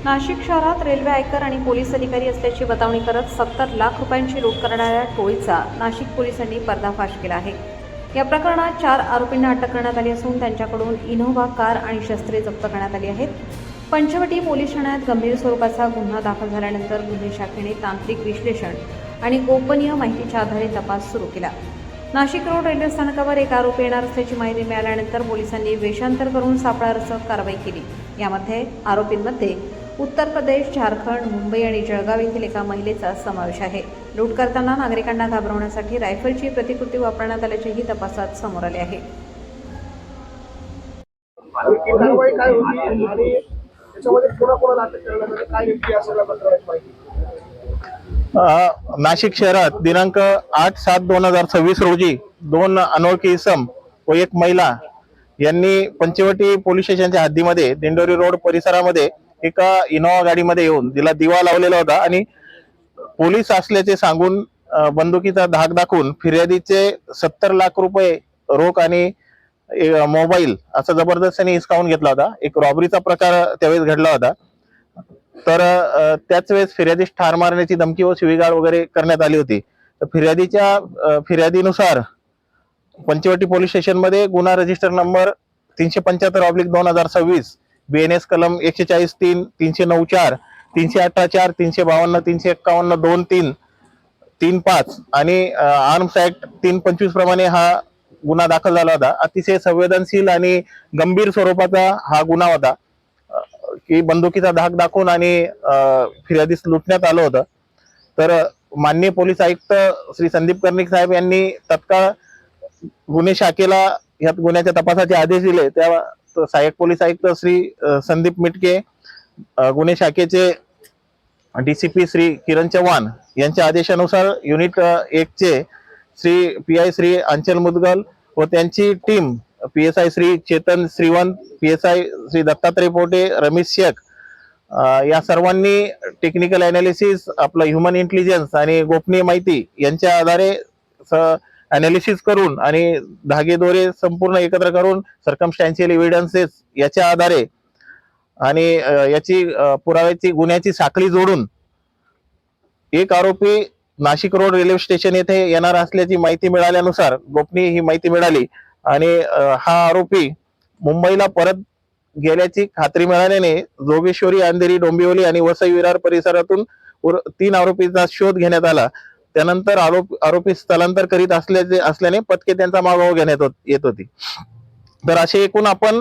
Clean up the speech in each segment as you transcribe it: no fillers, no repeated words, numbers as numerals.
नाशिक शहरात रेल्वे आयकर आणि पोलीस अधिकारी असल्याची बतावणी करत 70 लाख रुपयांची लूट करणाऱ्या टोळीचा नाशिक पोलिसांनी पर्दाफाश केला आहे। या प्रकरणात 4 आरोपींना अटक करण्यात आली असून त्यांच्याकडून इनोव्हा कार आणि शस्त्रे जप्त करण्यात आली आहेत। पंचवटी पोलीस ठाण्यात गंभीर स्वरूपाचा गुन्हा दाखल झाल्यानंतर गुन्हे शाखेने तांत्रिक विश्लेषण आणि गोपनीय माहितीच्या आधारे तपास सुरू केला। नाशिक रोड रेल्वे स्थानकावर एक आरोपी येणार असल्याची माहिती मिळाल्यानंतर पोलिसांनी वेषांतर करून सापळा रचत कारवाई केली। यामध्ये आरोपींमध्ये उत्तर प्रदेश, झारखंड, मुंबई आणि जळगाव येथील एका महिलेचा समावेश आहे। लूट करताना नागरिकांना घाबरवण्यासाठी रायफलची प्रतिकृती वापरण्यात आल्याचेही तपासात समोर आले आहे। नाशिक शहरात दिनांक 8/7/2026 रोजी 2 अनोळखी इसम व एक महिला यांनी पंचवटी पोलीस स्टेशनच्या हद्दीमध्ये दिंडोरी रोड परिसरामध्ये एका इनोव्हा गाडीमध्ये येऊन तिला दिवा लावलेला होता आणि पोलीस असल्याचे सांगून बंदुकीचा धाक दाखवून फिर्यादीचे 70 लाख रुपये रोख आणि मोबाईल असा जबरदस्तीने हिसकावून घेतला होता। एक रॉबरीचा प्रकार त्यावेळेस घडला होता। तर त्याच वेळेस फिर्यादीस ठार मारण्याची धमकी व शिवीगाळ वगैरे करण्यात आली होती। तर फिर्यादीनुसार पंचवटी पोलीस स्टेशन मध्ये गुन्हा रजिस्टर नंबर 375/2026 BNS कलम 140(3), 309(4), 318(4), 352, 351, 2(3), 3(5) आणि आर्म्स ऍक्ट 325 प्रमाणे हा गुन्हा दाखल झाला होता। अतिशय संवेदनशील आणि गंभीर स्वरूपाचा हा गुन्हा होता की बंदुकीचा धाक दाखवून आणि फिर्यादीस लुटण्यात आलं होतं। तर माननीय पोलीस आयुक्त श्री संदीप कर्णिक साहेब यांनी तत्काळ गुन्हे शाखेला या गुन्ह्याच्या तपासाचे आदेश दिले। त्या सहाय्यक पोलीस आयुक्त श्री संदीप मिटके, गुन्हे शाखेचे DCP श्री किरण चव्हाण यांच्या आदेशानुसार युनिट 1 चे श्री PI श्री अंचल मुदगल व त्यांची team PSI Shri Chetan Shrivant, PSI Shri Dattatray Pote, Ramesh Shaikh या सर्वांनी टेक्निकल अनालिसिस, आपलं ह्युमन इंटेलिजन्स आणि गोपनीय माहिती यांच्या आधारे अनालिसिस करून आणि धागेदोरे संपूर्ण एकत्र करून सर्कमस्टॅन्शियल एव्हिडन्सेस याच्या आधारे आणि याची पुराव्याची गुन्ह्याची साखळी जोडून एक आरोपी नाशिक रोड रेल्वे स्टेशन येथे येणार असल्याची माहिती मिळाल्यानुसार गोपनीय ही माहिती मिळाली आणि हा आरोपी मुंबईला परत गेल्याची खात्री मिळाल्याने जोगेश्वरी, अंधेरी, डोंबिवली आणि वसई विरार परिसरातून 3 आरोपींचा शोध घेण्यात आला। त्यानंतर आरोपी स्थलांतर करीत असल्याने पथके त्यांचा मागोवा घेण्यात येत होती। तर असे एकूण आपण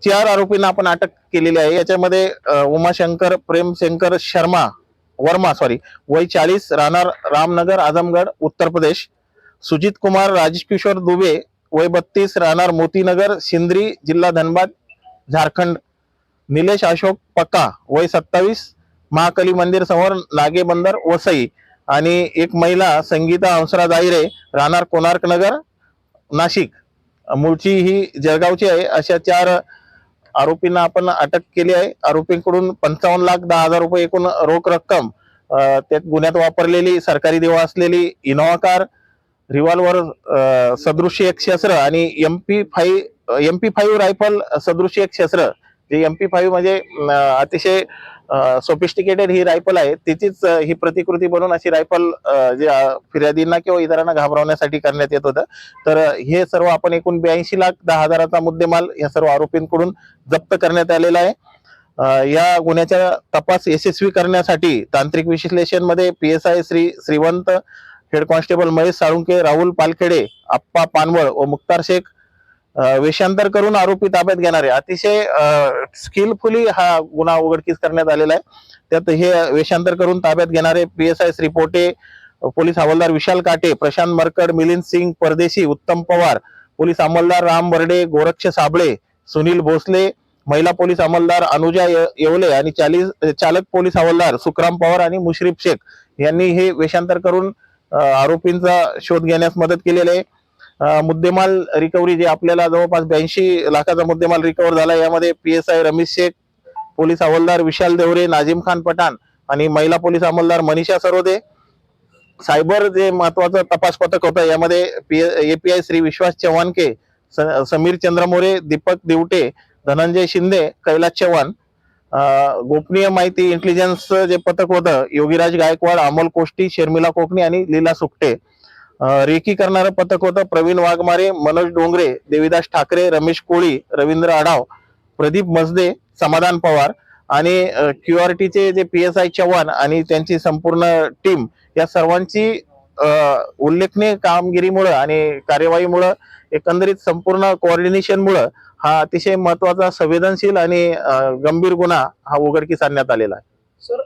4 आरोपींना आपण अटक केलेली आहे। याच्यामध्ये उमाशंकर प्रेमशंकर वर्मा वय 40, राहणार रामनगर, आजमगढ़, उत्तर प्रदेश। सुजित कुमार राजेश किशोर दुबे वय 32, राहणार मोतीनगर, सिंदरी, जिल्हा धनबाद, झारखंड। निलेश अशोक पक्का वय 27, महाकाली मंदिर समोर, नागे बंदर, वसई। आणि एक महिला संगीता हंसराज आहिरे, राहणार कोणार्क नगर, नाशिक, मूळची ही जळगावची आहे। अशा 4 आरोपींना आपण अटक केली आहे। आरोपींकडून 55,10,000 रुपये एकूण रोख रक्कम, त्यात गुन्ह्यात वापरलेली सरकारी देवा असलेली इनोव्हा कार, रिव्हॉल्वर सदृश्य एक शस्त्र आणि MP5 रायफल सदृश्य एक शस्त्र। जे MP5 म्हणजे अतिशय सोफिस्टिकेटेड ही रायफल आहे, त्याचीच ही प्रतिकृती बनवून अशी रायफल जे फिर्यादींना किंवा इतरांना घाबरवण्यासाठी करण्यात येत होतं। तर हे सर्व आपण एकूण 82,10,000चा मुद्देमाल या सर्व आरोपींकडून जप्त करण्यात आलेला आहे। या गुन्ह्याचा तपास यशस्वी करण्यासाठी तांत्रिक विश्लेषण मध्ये PSI Shri Shrivant, head constable Mahesh Salunke, Rahul Palkhede, Appa Panwal व मुक्तार शेख वेषांतर करून आरोपी ताब्यात घेणारे अतिशय स्किलफुली हा गुन्हा उघडकीस करण्यात आलेला आहे। त्यात हे वेषांतर करून ताब्यात घेणारे PSI श्री पोटे, पोलीस हवालदार विशाल काटे, प्रशांत मरकड, मिलिंद सिंग परदेशी, उत्तम पवार, पोलीस अंमलदार राम बर्डे, गोरक्ष साबळे, सुनील भोसले, महिला पोलीस अंमलदार अनुजा येवले आणि चालक पोलीस हवालदार सुखराम पवार आणि मुश्रीफ शेख यांनी हे वेषांतर करून आरोपींचा शोध घेण्यास मदत केलेली आहे। मुद्देमाल रिकव्हरी जे आपल्याला जवळपास 82 लाखाचा मुद्देमाल रिकव्हर झाला। यामध्ये PSI रमेश शेख, पोलीस हवालदार विशाल देवरे, नाजिम खान पठाण आणि महिला पोलीस अंमलदार मनीषा सरोदे। सायबर जे महत्वाचं तपास पथक होतं, यामध्ये API श्री विश्वास चव्हाणके, समीर चंद्रमोरे, दीपक दिवटे धनंजय शिंदे, कैलास चव्हाण, गोपनीय माहिती इंटेलिजन्स जे पथक होतं योगीराज गायकवाड, अमोल कोष्टी, शर्मिला कोकणी आणि लीला सुकटे. रेकी करणारं पथक होतं प्रवीण वाघमारे, मनोज डोंगरे, देविदास ठाकरे, रमेश कोळी, रवींद्र आढाव, प्रदीप मजदे, समाधान पवार आणि QRTचे जे PSI चव्हाण आणि त्यांची संपूर्ण टीम या सर्वांची उल्लेखनीय कामगिरीमुळे आणि कार्यवाहीमुळे एकंदरीत संपूर्ण कोऑर्डिनेशनमुळे हा अतिशय महत्वाचा संवेदनशील आणि गंभीर गुन्हा हा उघडकीस आणण्यात आलेला आहे. सर